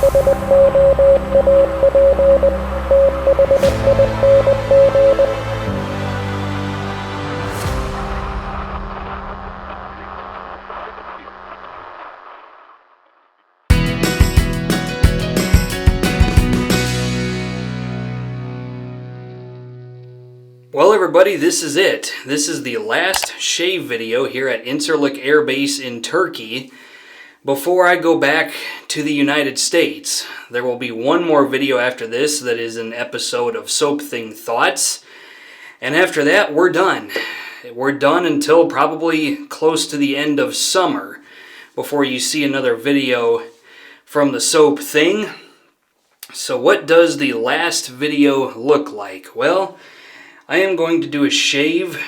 Well everybody, this is it. This is the last shave video here at Incirlik Air Base in Turkey before I go back to the United States. There will be one more video after this that is an episode of Soap Thing Thoughts, and after that we're done. We're done until probably close to the end of summer before you see another video from the Soap Thing. So what does the last video look like? Well, I am going to do a shave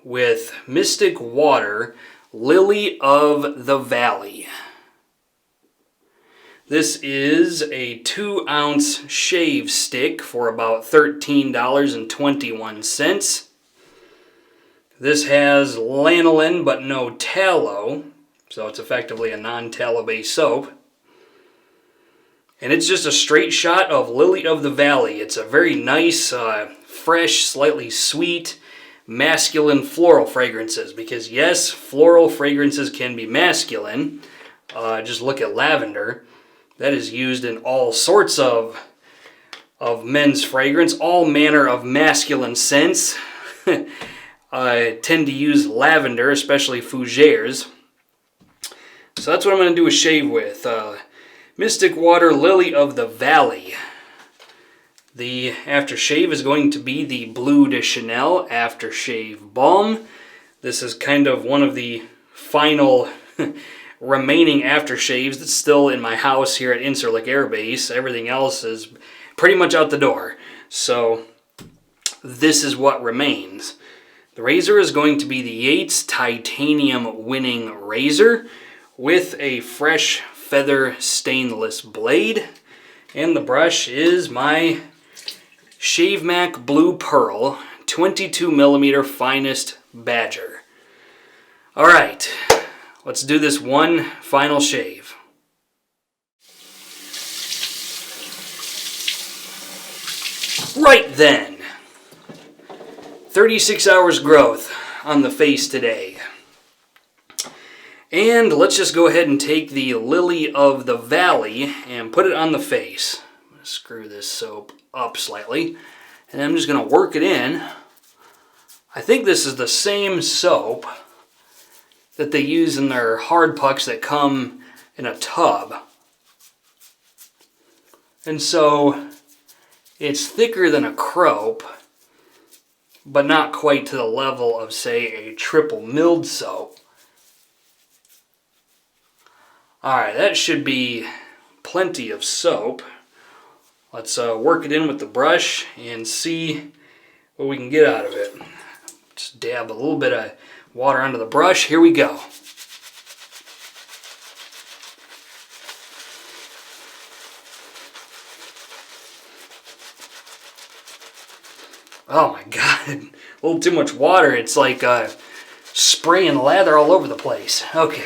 with Mystic Water Lily of the Valley. This is a 2-ounce shave stick for about $13.21. This has lanolin but no tallow, so it's effectively a non-tallow based soap. And it's just a straight shot of Lily of the Valley. It's a very nice, fresh, slightly sweet, masculine floral fragrances. Because yes, floral fragrances can be masculine. Just look at lavender. That is used in all sorts of men's fragrance. All manner of masculine scents tend to use lavender, especially fougères. So that's what I'm going to do a shave with. Mystic Water Lily of the Valley. The aftershave is going to be the Bleu de Chanel Aftershave Balm. This is kind of one of the final remaining aftershaves that's still in my house here at Incirlik Air Base. Everything else is pretty much out the door. So this is what remains. The razor is going to be the Yates Titanium Winning Razor with a fresh feather stainless blade. And the brush is my Shavemac Blue Pearl 22mm finest badger. Alright, let's do this one final shave. Right then, 36 hours growth on the face today. And let's just go ahead and take the Lily of the Valley and put it on the face. I'm going to screw this soap up slightly, and I'm just going to work it in. I think this is the same soap that they use in their hard pucks that come in a tub. And so it's thicker than a crope, but not quite to the level of, say, a triple milled soap. Alright, that should be plenty of soap. Let's work it in with the brush and see what we can get out of it. Just dab a little bit of water onto the brush. Here we go. Oh my god, a little too much water. It's like spraying lather all over the place. Okay.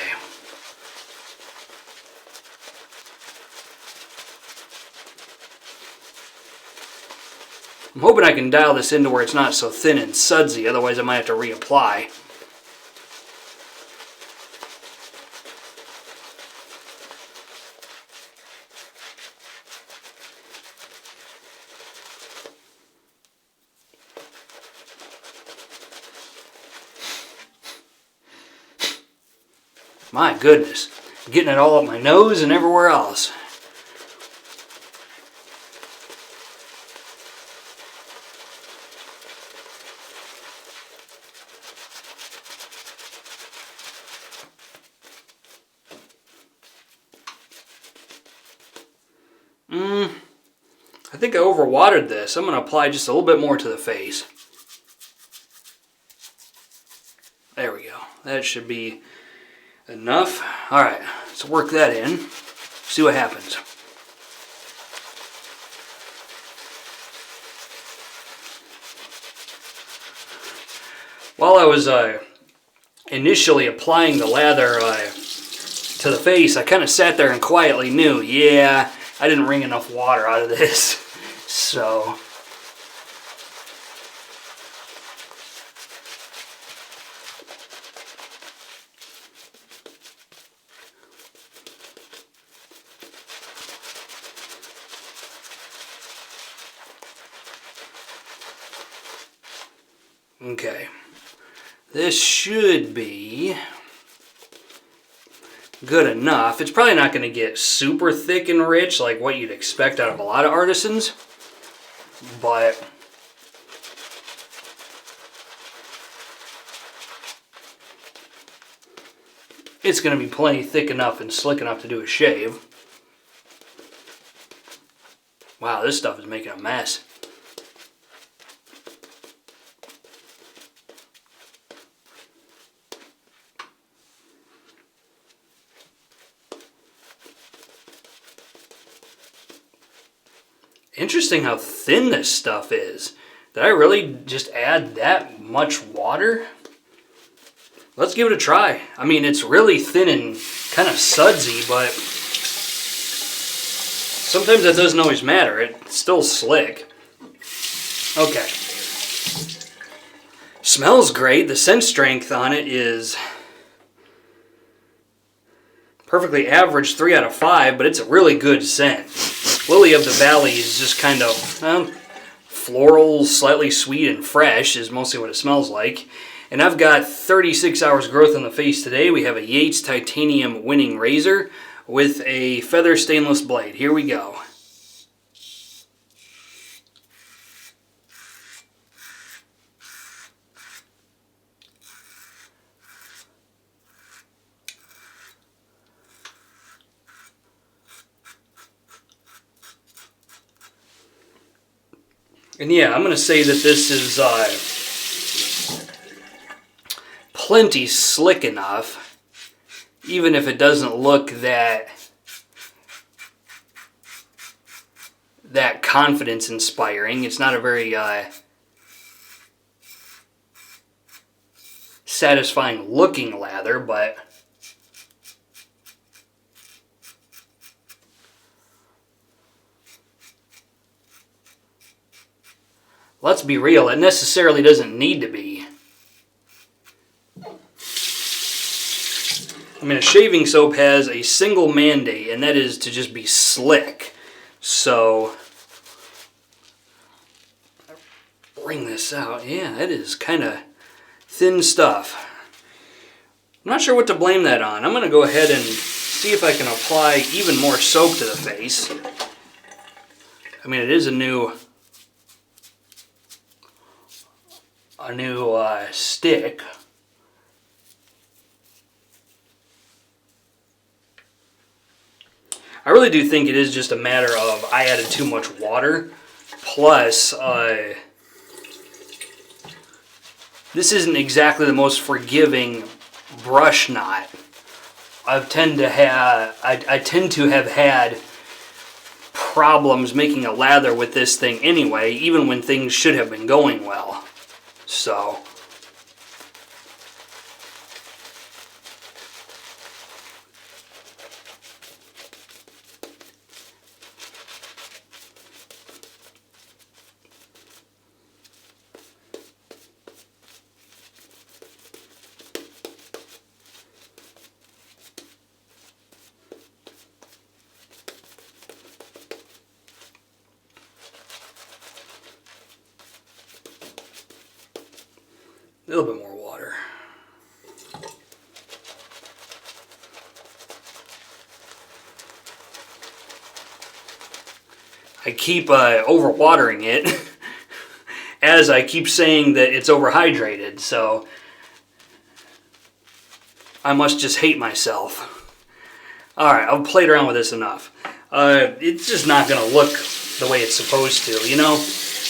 I'm hoping I can dial this into where it's not so thin and sudsy, otherwise I might have to reapply. My goodness, I'm getting it all up my nose and everywhere else. I think I overwatered this. I'm going to apply just a little bit more to the face. There we go. That should be enough. Alright, let's work that in. See what happens. While I was initially applying the lather to the face, I kind of sat there and quietly knew, yeah, I didn't wring enough water out of this. So okay, this should be good enough. It's probably not going to get super thick and rich like what you'd expect out of a lot of artisans, but it's going to be plenty thick enough and slick enough to do a shave. Wow, this stuff is making a mess. Interesting how thin this stuff is. Did I really just add that much water? Let's give it a try. I mean, it's really thin and kind of sudsy, but sometimes that doesn't always matter. It's still slick. Okay. Smells great. The scent strength on it is perfectly average, 3 out of 5, but it's a really good scent. Lily of the Valley is just kind of floral, slightly sweet and fresh is mostly what it smells like. And I've got 36 hours growth on the face today. We have a Yates titanium winning razor with a feather stainless blade. Here we go. And yeah, I'm going to say that this is plenty slick enough, even if it doesn't look that confidence inspiring. It's not a very satisfying looking lather, but let's be real, it necessarily doesn't need to be. I mean, a shaving soap has a single mandate, and that is to just be slick. So, bring this out. Yeah, it is kind of thin stuff. I'm not sure what to blame that on. I'm going to go ahead and see if I can apply even more soap to the face. I mean, it is a new stick. I really do think it is just a matter of I added too much water, plus this isn't exactly the most forgiving brush knot. I tend to have had problems making a lather with this thing anyway, even when things should have been going well. So a little bit more water. I keep overwatering it as I keep saying that it's overhydrated, so I must just hate myself. Alright, I've played around with this enough. It's just not going to look the way it's supposed to, you know?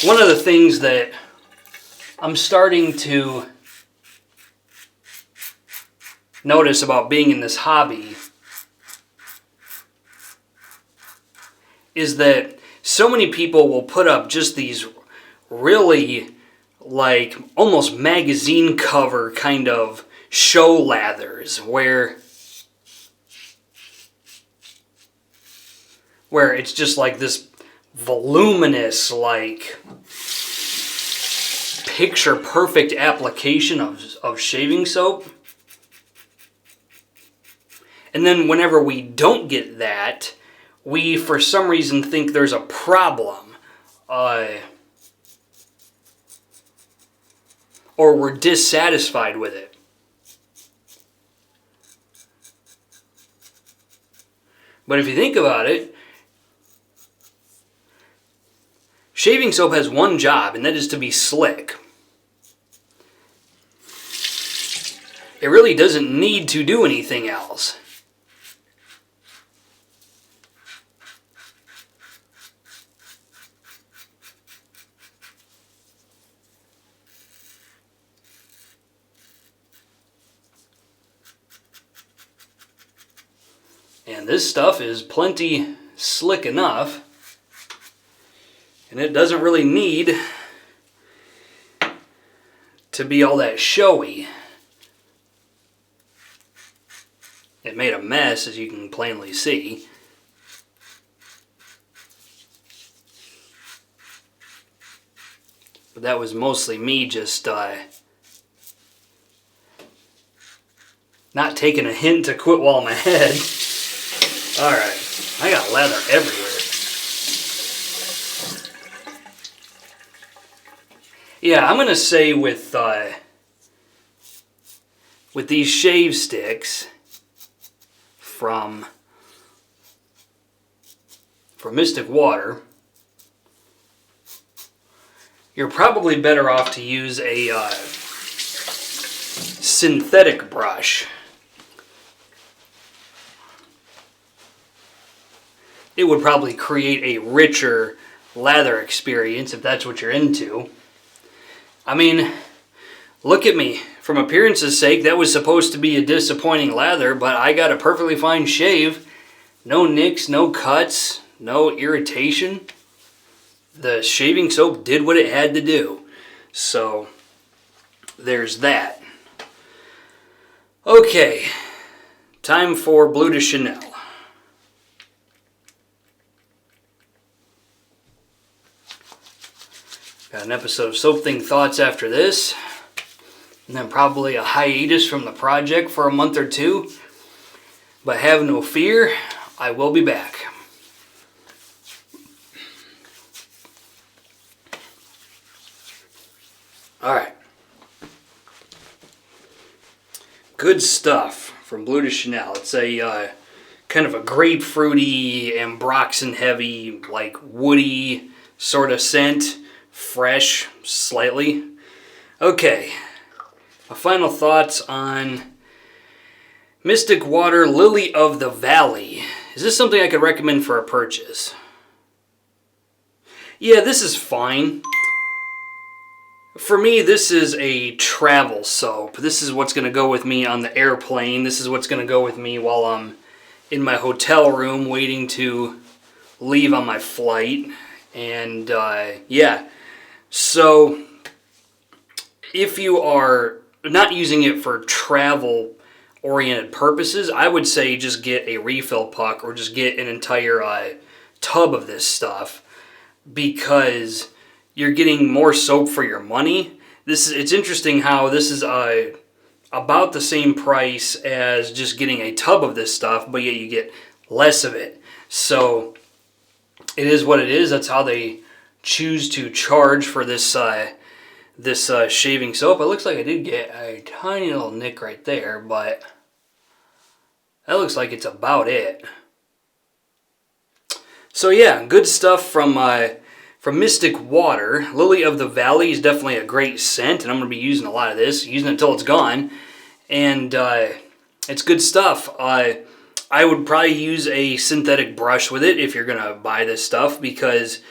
One of the things that I'm starting to notice about being in this hobby is that so many people will put up just these really like almost magazine cover kind of show lathers where where it's just like this voluminous, like picture perfect application of shaving soap. And then whenever we don't get that, we for some reason think there's a problem. Or we're dissatisfied with it. But if you think about it, shaving soap has one job, and that is to be slick. It really doesn't need to do anything else. And this stuff is plenty slick enough, and it doesn't really need to be all that showy. It made a mess, as you can plainly see. But that was mostly me just not taking a hint to quit while I'm ahead. Alright, I got lather everywhere. Yeah, I'm going to say with these shave sticks from Mystic Water, you're probably better off to use a synthetic brush. It would probably create a richer lather experience if that's what you're into. I mean, look at me. From appearance's sake, that was supposed to be a disappointing lather, but I got a perfectly fine shave. No nicks, no cuts, no irritation. The shaving soap did what it had to do. So, there's that. Okay, time for Bleu de Chanel. Got an episode of Soap Thing Thoughts after this. And then probably a hiatus from the project for a month or two. But have no fear, I will be back. Alright. Good stuff from Bleu de Chanel. It's a kind of a grapefruity, ambroxan heavy, like woody sort of scent. Fresh, slightly. Okay, my final thoughts on Mystic Water Lily of the Valley. Is this something I could recommend for a purchase? Yeah, this is fine. For me, this is a travel soap. This is what's going to go with me on the airplane. This is what's going to go with me while I'm in my hotel room waiting to leave on my flight. And yeah. So, if you are not using it for travel-oriented purposes, I would say just get a refill puck or just get an entire tub of this stuff, because you're getting more soap for your money. It's interesting how this is about the same price as just getting a tub of this stuff, but yet you get less of it. So, it is what it is. That's how they choose to charge for this shaving soap. It looks like I did get a tiny little nick right there, but that looks like it's about it. So yeah, good stuff from Mystic Water. Lily of the Valley is definitely a great scent, and I'm going to be using a lot of this, using it until it's gone. And it's good stuff. I would probably use a synthetic brush with it if you're going to buy this stuff, because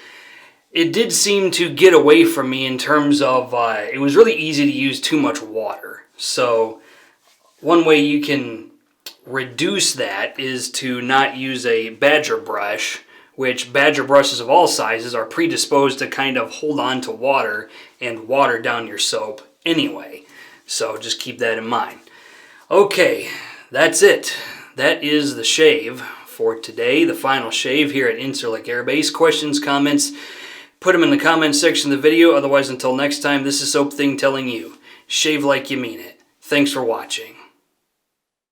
it did seem to get away from me in terms of, it was really easy to use too much water. So one way you can reduce that is to not use a badger brush, which badger brushes of all sizes are predisposed to kind of hold on to water and water down your soap anyway. So just keep that in mind. Okay, that's it. That is the shave for today, the final shave here at Incirlik Air Base. Questions, comments, put them in the comments section of the video. Otherwise, until next time, this is Soap Thing telling you, shave like you mean it. Thanks for watching.